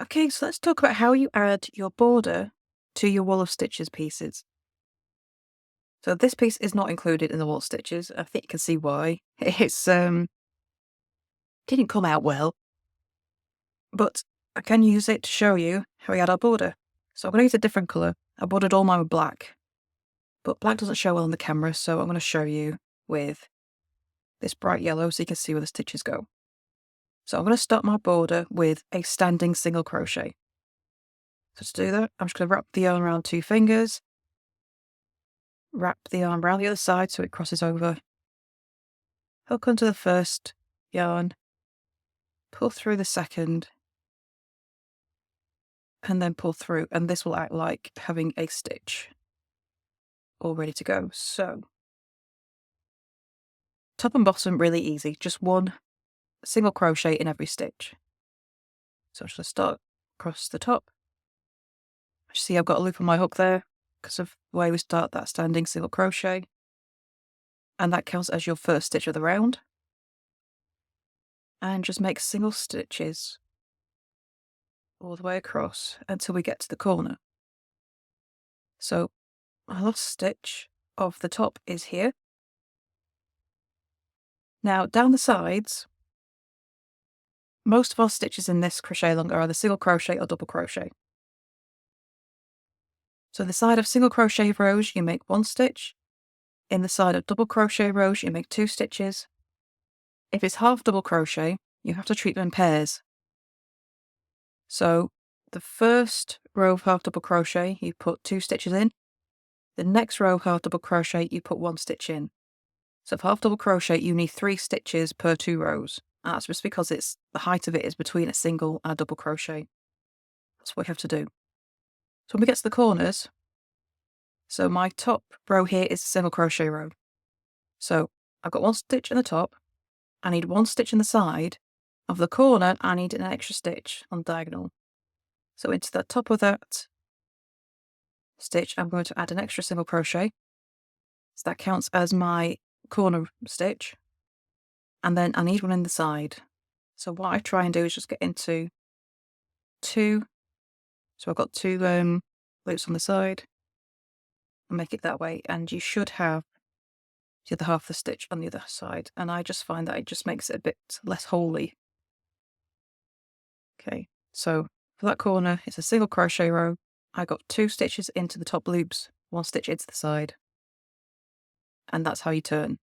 Okay, so let's talk about how you add your border to your wall of stitches pieces. So this piece is not included in the wall stitches. I think you can see why. It's didn't come out well, but I can use it to show you how we add our border. So I'm going to use a different colour. I bordered all mine with black, but black doesn't show well on the camera, so I'm going to show you with this bright yellow so you can see where the stitches go. So I'm going to start my border with a standing single crochet. So to do that, I'm just going to wrap the yarn around 2 fingers, wrap the yarn around the other side so it crosses over, hook onto the first yarn, pull through the second, and then pull through, and this will act like having a stitch all ready to go. So top and bottom, really easy, just 1 single crochet in every stitch. So I'm just going to start across the top. See, I've got a loop on my hook there because of the way we start that standing single crochet, and that counts as your first stitch of the round. And just make single stitches all the way across until we get to the corner. So my last stitch of the top is here. Now down the sides, most of our stitches in this crochet along are either single crochet or double crochet. So the side of single crochet rows, you make 1 stitch. In the side of double crochet rows, you make 2 stitches. If it's half double crochet, you have to treat them in pairs. So the first row of half double crochet, you put 2 stitches in. The next row of half double crochet, you put 1 stitch in. So for half double crochet, you need 3 stitches per 2 rows. And that's just because it's the height of it is between a single and a double crochet. That's what we have to do. So when we get to the corners, so my top row here is a single crochet row. So I've got 1 stitch in the top. I need 1 stitch in the side. Of the corner, I need an extra stitch on diagonal. So into the top of that stitch, I'm going to add an extra single crochet. So that counts as my corner stitch. And then I need 1 in the side. So what I try and do is just get into 2. So I've got 2 loops on the side. And make it that way. And you should have the other half of the stitch on the other side. And I just find that it just makes it a bit less holy. Okay, so for that corner, it's a single crochet row. I got 2 stitches into the top loops, 1 stitch into the side. And that's how you turn.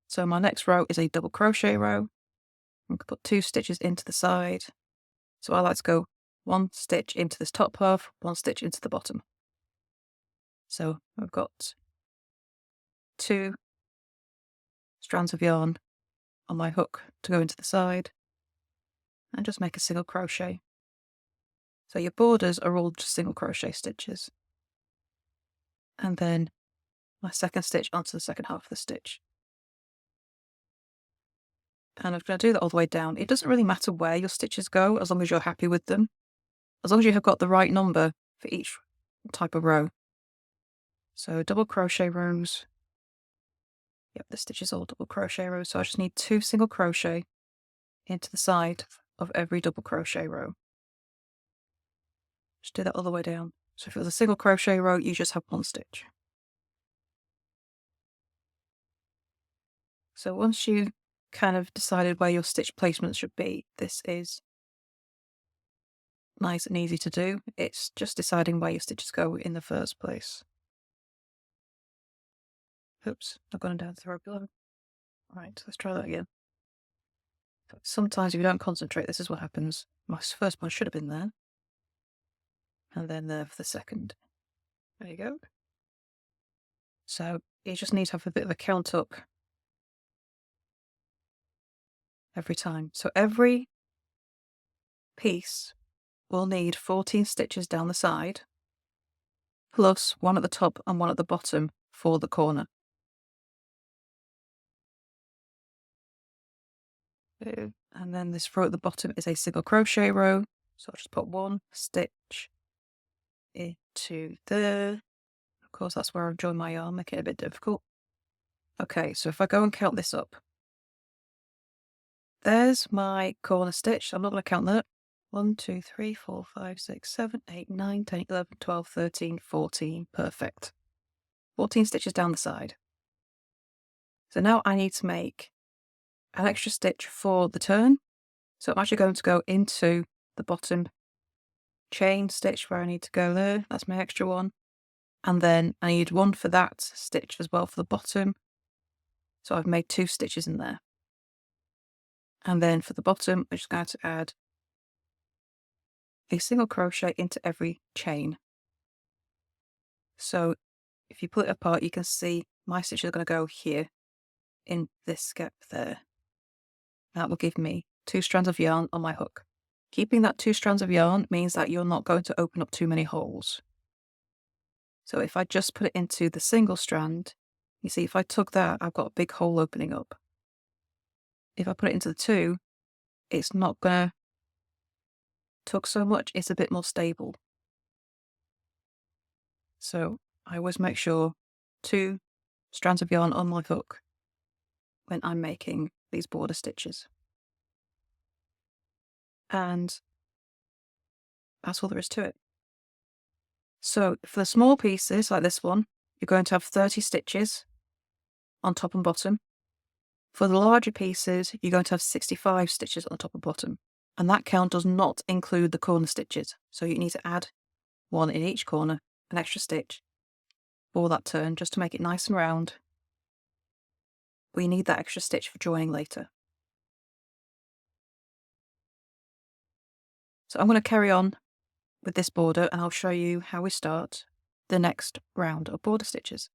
So my next row is a double crochet row. I'm going to put 2 stitches into the side. So I like to go 1 stitch into this top half, 1 stitch into the bottom. So I've got 2 strands of yarn on my hook to go into the side, and just make a single crochet. So your borders are all just single crochet stitches. And then my second stitch onto the second half of the stitch. And I'm going to do that all the way down. It doesn't really matter where your stitches go, as long as you're happy with them. As long as you have got the right number for each type of row. So double crochet rows. Yep, the stitch is all double crochet rows. So I just need 2 single crochet into the side of every double crochet row. Just do that all the way down. So if it was a single crochet row, you just have 1 stitch. So once you've kind of decided where your stitch placement should be, this is nice and easy to do. It's just deciding where your stitches go in the first place. Oops, I've gone down the row below. Right, let's try that again. Sometimes if you don't concentrate, this is what happens. My first one should have been there. And then there for the second. There you go. So you just need to have a bit of a count up every time. So every piece will need 14 stitches down the side, plus 1 at the top and 1 at the bottom for the corner. And then this row at the bottom is a single crochet row. So I'll just put 1 stitch into there. Of course, that's where I've joined my yarn, making it a bit difficult. Okay, so if I go and count this up, there's my corner stitch. I'm not going to count that. 1, 2, 3, 4, 5, 6, 7, 8, 9, 10, 11, 12, 13, 14. Perfect. 14 stitches down the side. So now I need to make an extra stitch for the turn. So I'm actually going to go into the bottom chain stitch where I need to go there. That's my extra one. And then I need one for that stitch as well for the bottom. So I've made 2 stitches in there. And then for the bottom, I'm just going to add a single crochet into every chain. So if you pull it apart, you can see my stitches are going to go here in this gap there. That will give me 2 strands of yarn on my hook. Keeping that 2 strands of yarn means that you're not going to open up too many holes. So if I just put it into the single strand, you see if I tug that, I've got a big hole opening up. If I put it into the 2, it's not going to tug so much, it's a bit more stable. So I always make sure 2 strands of yarn on my hook when I'm making these border stitches. And that's all there is to it. So for the small pieces like this one, you're going to have 30 stitches on top and bottom. For the larger pieces, you're going to have 65 stitches on the top and bottom. And that count does not include the corner stitches. So you need to add one in each corner, an extra stitch for that turn, just to make it nice and round. We need that extra stitch for joining later. So I'm going to carry on with this border and I'll show you how we start the next round of border stitches.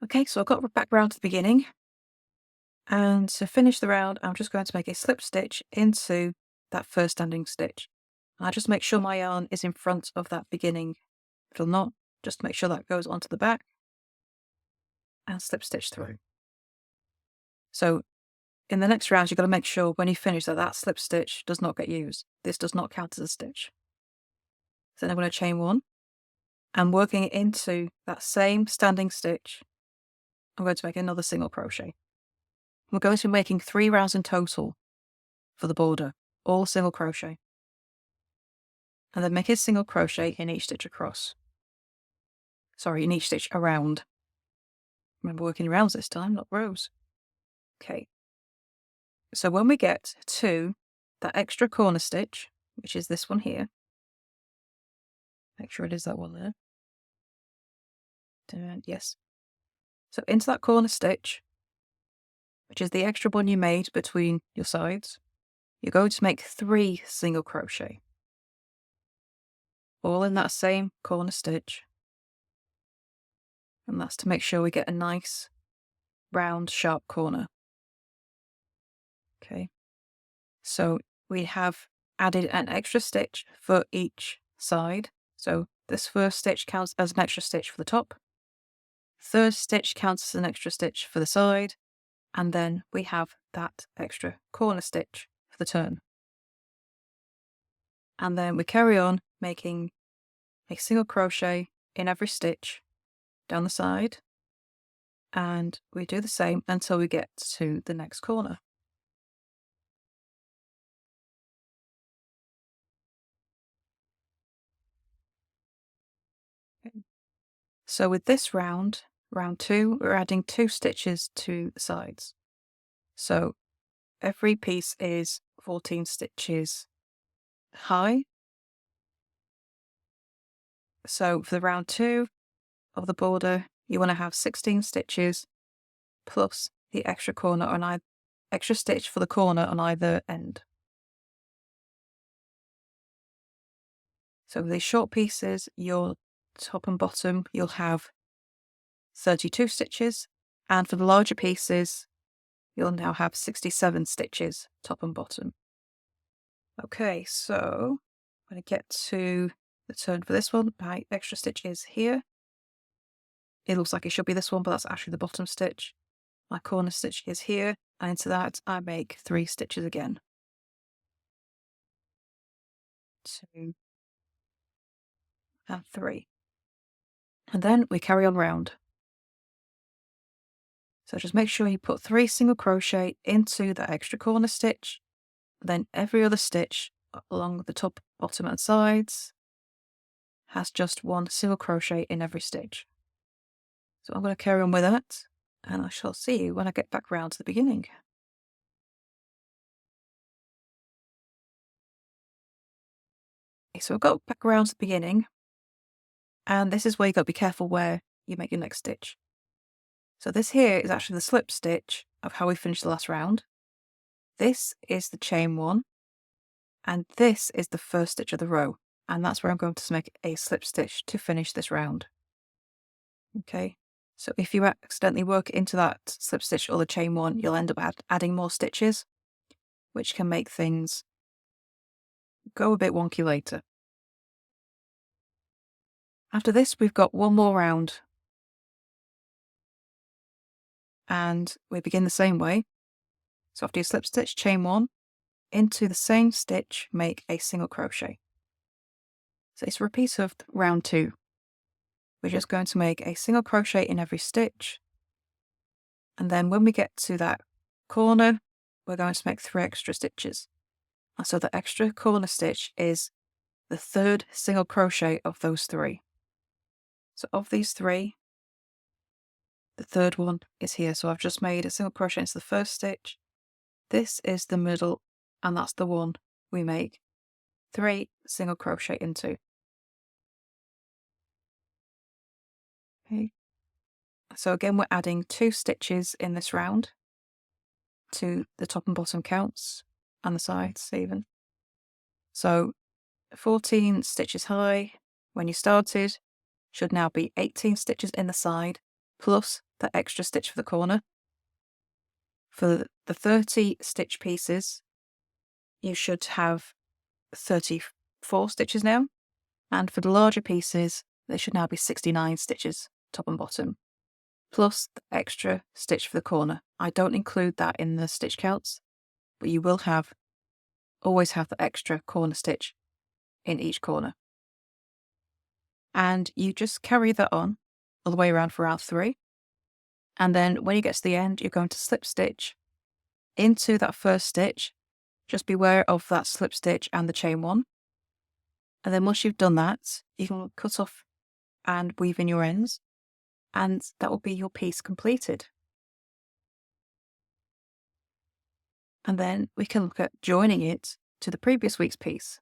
Okay, so I've got back round to the beginning, and to finish the round I'm just going to make a slip stitch into that first standing stitch. I just make sure my yarn is in front of that beginning. If it'll not, just make sure that goes onto the back and slip stitch through. So in the next round, you've got to make sure when you finish that that slip stitch does not get used. This does not count as a stitch. So then I'm going to chain 1 and working it into that same standing stitch, I'm going to make another single crochet. We're going to be making 3 rounds in total for the border, all single crochet. And then make a single crochet in each stitch across. Sorry, in each stitch around. Remember working rounds this time, not rows. Okay. So when we get to that extra corner stitch, which is this one here, make sure it is that one there. And yes. So into that corner stitch, which is the extra one you made between your sides, you're going to make 3 single crochet. All in that same corner stitch. And that's to make sure we get a nice, round, sharp corner. Okay. So we have added an extra stitch for each side. So this first stitch counts as an extra stitch for the top. Third stitch counts as an extra stitch for the side. And then we have that extra corner stitch for the turn. And then we carry on making a single crochet in every stitch down the side. And we do the same until we get to the next corner. Okay. So with this round, round 2, we're adding 2 stitches to the sides. So every piece is 14 stitches high. So for the round 2 of the border, you want to have 16 stitches plus the extra corner on extra stitch for the corner on either end. So with these short pieces, your top and bottom, you'll have 32 stitches, and for the larger pieces, you'll now have 67 stitches top and bottom. Okay, so I'm going to get to the turn for this one. My extra stitch is here. It looks like it should be this one, but that's actually the bottom stitch. My corner stitch is here, and into that I make 3 stitches again. 2 and 3. And then we carry on round. So just make sure you put 3 single crochet into that extra corner stitch, then every other stitch along the top, bottom and sides has just 1 single crochet in every stitch. So I'm going to carry on with that, and I shall see you when I get back round to the beginning. Okay, so I've got back around to the beginning, and this is where you got to be careful where you make your next stitch. So this here is actually the slip stitch of how we finished the last round. This is the chain 1, and this is the first stitch of the row, and that's where I'm going to make a slip stitch to finish this round. Okay, so if you accidentally work into that slip stitch or the chain 1, you'll end up adding more stitches, which can make things go a bit wonky later. After this, we've got 1 more round, and we begin the same way. So after your slip stitch, chain 1, into the same stitch, make a single crochet. So it's a repeat of round 2. We're just going to make a single crochet in every stitch, and then when we get to that corner, we're going to make 3 extra stitches. And so the extra corner stitch is the 3rd single crochet of those 3. So of these 3, the 3rd one is here. So I've just made a single crochet into the first stitch. This is the middle, and that's the one we make 3 single crochet into. Okay. So again, we're adding 2 stitches in this round to the top and bottom counts and the sides even. So 14 stitches high when you started should now be 18 stitches in the side plus the extra stitch for the corner. For the 30 stitch pieces, you should have 34 stitches now, and for the larger pieces, there should now be 69 stitches top and bottom, plus the extra stitch for the corner. I don't include that in the stitch counts, but you will always have the extra corner stitch in each corner. And you just carry that on all the way around for round 3. And then when you get to the end, you're going to slip stitch into that first stitch. Just beware of that slip stitch and the chain 1. And then once you've done that, you can cut off and weave in your ends, and that will be your piece completed. And then we can look at joining it to the previous week's piece.